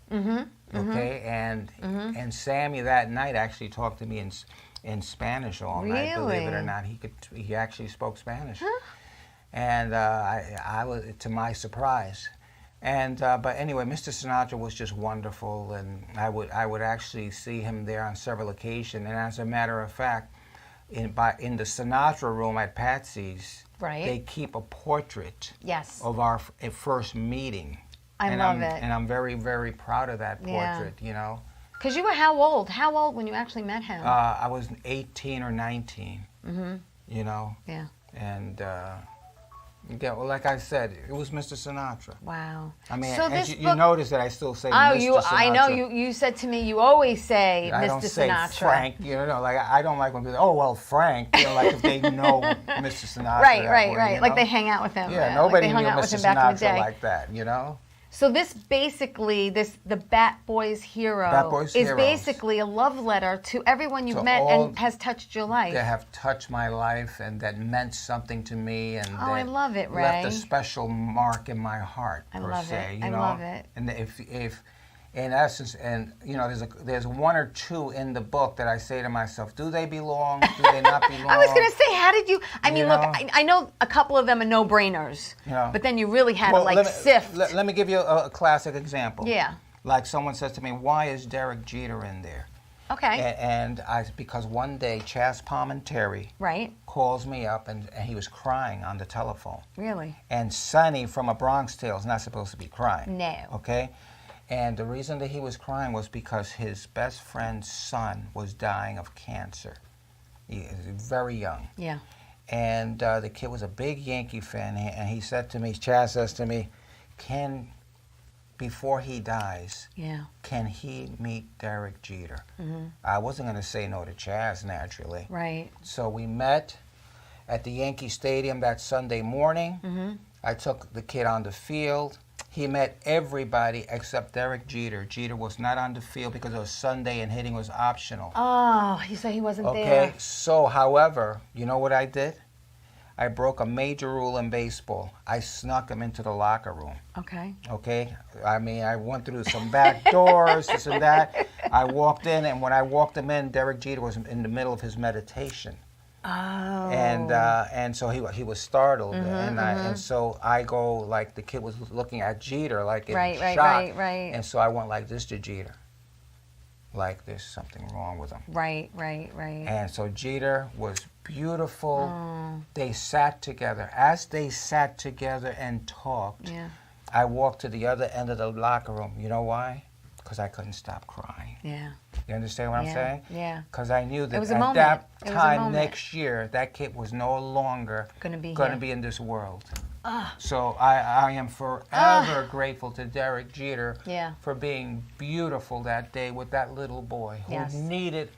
Okay, and Sammy that night actually talked to me in Spanish all night. Believe it or not, he actually spoke Spanish, and I was, to my surprise. And but anyway, Mr. Sinatra was just wonderful, and I would actually see him there on several occasions. And as a matter of fact, in the Sinatra room at Patsy's. Right. They keep a portrait of our first meeting. I love it. And I'm very, very proud of that portrait, you know. Because you were how old? How old when you actually met him? I was 18 or 19, you know. Yeah. And, yeah, well, like I said, it was Mr. Sinatra. Wow. I mean, so and you notice that I still say Mr. Sinatra. I know, you said to me, you always say I Mr. don't say Sinatra. Frank, you know, like I don't like when people say, oh, well, Frank, you know, like if they know Mr. Sinatra. Right. Like they hang out with him. Yeah, nobody like knew they hung out with Mr. him back in the Sinatra day. like that, you know? So this basically, the BATBOY's Hero is basically a love letter to everyone you've met and has touched your life. That have touched my life and that meant something to me and I love it, Ray. left a special mark in my heart, I per love se. it. You I know? love it. And in essence, and there's one or two in the book that I say to myself, do they belong? Do they not belong? I was going to say, how did you? I mean, look, know? I know a couple of them are no-brainers, but then you really had to sift. Let me give you a classic example. Yeah. Like someone says to me, why is Derek Jeter in there? Okay. Because one day Chas Palminteri calls me up and he was crying on the telephone. Really? And Sonny from A Bronx Tale is not supposed to be crying. No. Okay? And the reason that he was crying was because his best friend's son was dying of cancer. He was very young. Yeah. And the kid was a big Yankee fan, and he said to me, Chas says to me, before he dies, can he meet Derek Jeter? I wasn't going to say no to Chas, naturally. Right. So we met at the Yankee Stadium that Sunday morning. I took the kid on the field. He met everybody except Derek Jeter. Jeter was not on the field because it was Sunday and hitting was optional. Oh, you said he wasn't there. Okay, so however, you know what I did? I broke a major rule in baseball. I snuck him into the locker room. Okay. Okay? I mean, I went through some back doors, this and that. I walked in, and when I walked him in, Derek Jeter was in the middle of his meditation. Oh. And so he was startled. And so I go, like, the kid was looking at Jeter, like in shock. Right. And so I went like this to Jeter. Like there's something wrong with him. Right. And so Jeter was beautiful. They sat together. As they sat together and talked, I walked to the other end of the locker room. You know why? Because I couldn't stop crying. Yeah. You understand what I'm saying? Yeah. Because I knew that It was a at moment. that It was a time moment. next year, that kid was no longer Gonna be in this world. So I am forever grateful to Derek Jeter for being beautiful that day with that little boy who needed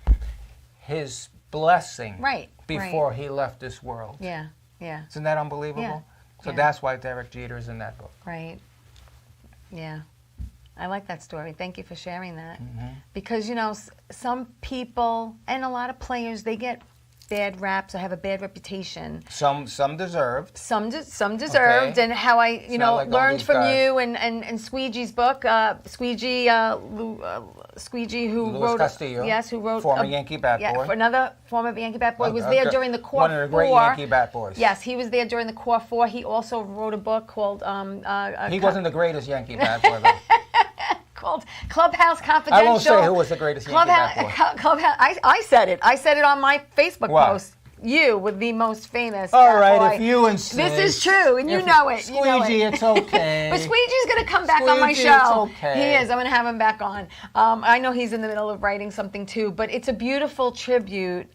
his blessing before he left this world. Yeah. Isn't that unbelievable? Yeah. So that's why Derek Jeter is in that book. Right. Yeah. I like that story. Thank you for sharing that. Because, some people and a lot of players, they get bad raps or have a bad reputation. Some deserved. Some deserved. Okay. And how I, It's not like all learned these from guys. you and Squeegee's book, Squeegee who Louis wrote Castillo, who wrote former Yankee bat boy. for another former Yankee bat boy, was Okay. there during the Core One of the great 4. Yankee bat boys. Yes, he was there during the Core 4. He also wrote a book called He wasn't the greatest Yankee bat boy, though. called Clubhouse Confidential. I won't say who was the greatest Yankee bat boy. Clubhouse. I said it. I said it on my Facebook What? post. You were the most famous. All bat right, boy. if you insist. This is true, and you know it. Squeegee, it's okay. But Squeegee's going to come back on my Squeegee, show. it's okay. He is. I'm going to have him back on. I know he's in the middle of writing something too, but it's a beautiful tribute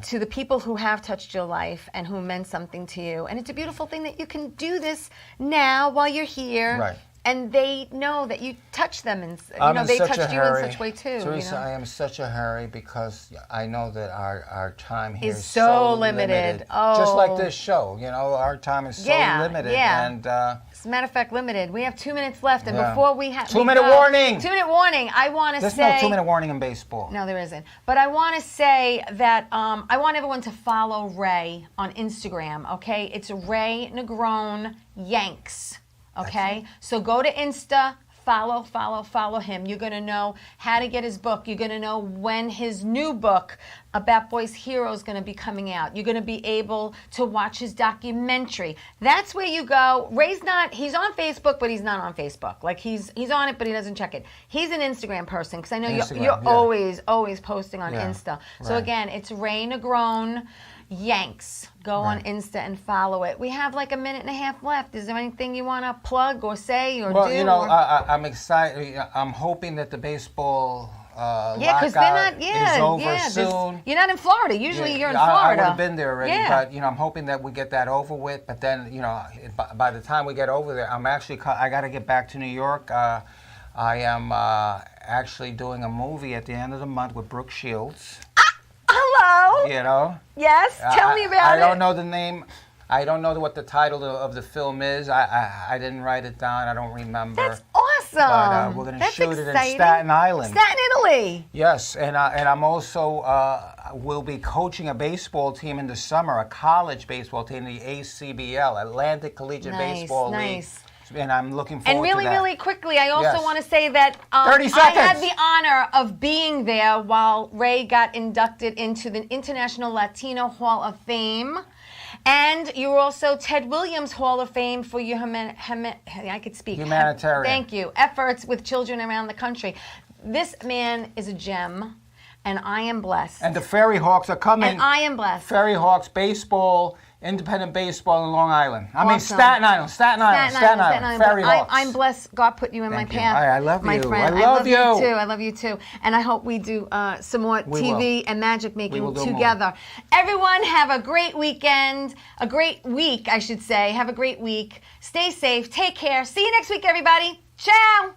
to the people who have touched your life and who meant something to you. And it's a beautiful thing that you can do this now while you're here. Right. And they know that you touch them, and I'm they in such touched a you in hurry. such a way too. Teresa, I am in such a hurry because I know that our time here Is is so limited. Oh. Just like this show, our time is so limited. Yeah. And as a matter of fact, limited. We have 2 minutes left, and Yeah. before we have 2-minute warning. 2-minute warning. I want to there's say no 2-minute warning in baseball. No, there isn't. But I want to say that I want everyone to follow Ray on Instagram. Okay, it's Ray Negron Yanks. Okay, so go to Insta, follow him. You're going to know how to get his book. You're going to know when his new book, Bat Boy's Hero, is going to be coming out. You're going to be able to watch his documentary. That's where you go. Ray's he's on Facebook, but he's not on Facebook. Like he's on it, but he doesn't check it. He's an Instagram person because I know you're always posting on Insta. So again, it's Ray Negron Yanks. Go on Insta and follow it. We have like a minute and a half left. Is there anything you want to plug or say or do? I'm excited. I'm hoping that the baseball because lockout they're not. is over soon. You're not in Florida. Usually you're in Florida. I would have been there already, but I'm hoping that we get that over with. But then by the time we get over there, I got to get back to New York. I am actually doing a movie at the end of the month with Brooke Shields. Hello. Yes. Tell me about it. I don't know the name. I don't know what the title of the film is. I didn't write it down. I don't remember. That's awesome. But we're going to shoot it in Staten Island. Staten, Italy. Yes, and I'm also will be coaching a baseball team in the summer, a college baseball team, the ACBL, Atlantic Collegiate Baseball League. And I'm looking forward And really, to that. really quickly, I also Yes. want to say that 30 I seconds. had the honor of being there while Ray got inducted into the International Latino Hall of Fame. And you're also Ted Williams Hall of Fame for your I could speak. Humanitarian. Thank you. Efforts with children around the country. This man is a gem, and I am blessed. And the Fairy Hawks are coming. And I am blessed. Fairy Hawks baseball, independent baseball in Long Island. I mean Awesome. Staten Island. Staten Island. Fairy Hawks. I'm blessed. God put you in Thank my you. path. I love my you. friend. I love you. too. I love you too. And I hope we do some more We TV will. and magic making will do together. Everyone have a great weekend. A great week, I should say. Have a great week. Stay safe. Take care. See you next week, everybody. Ciao.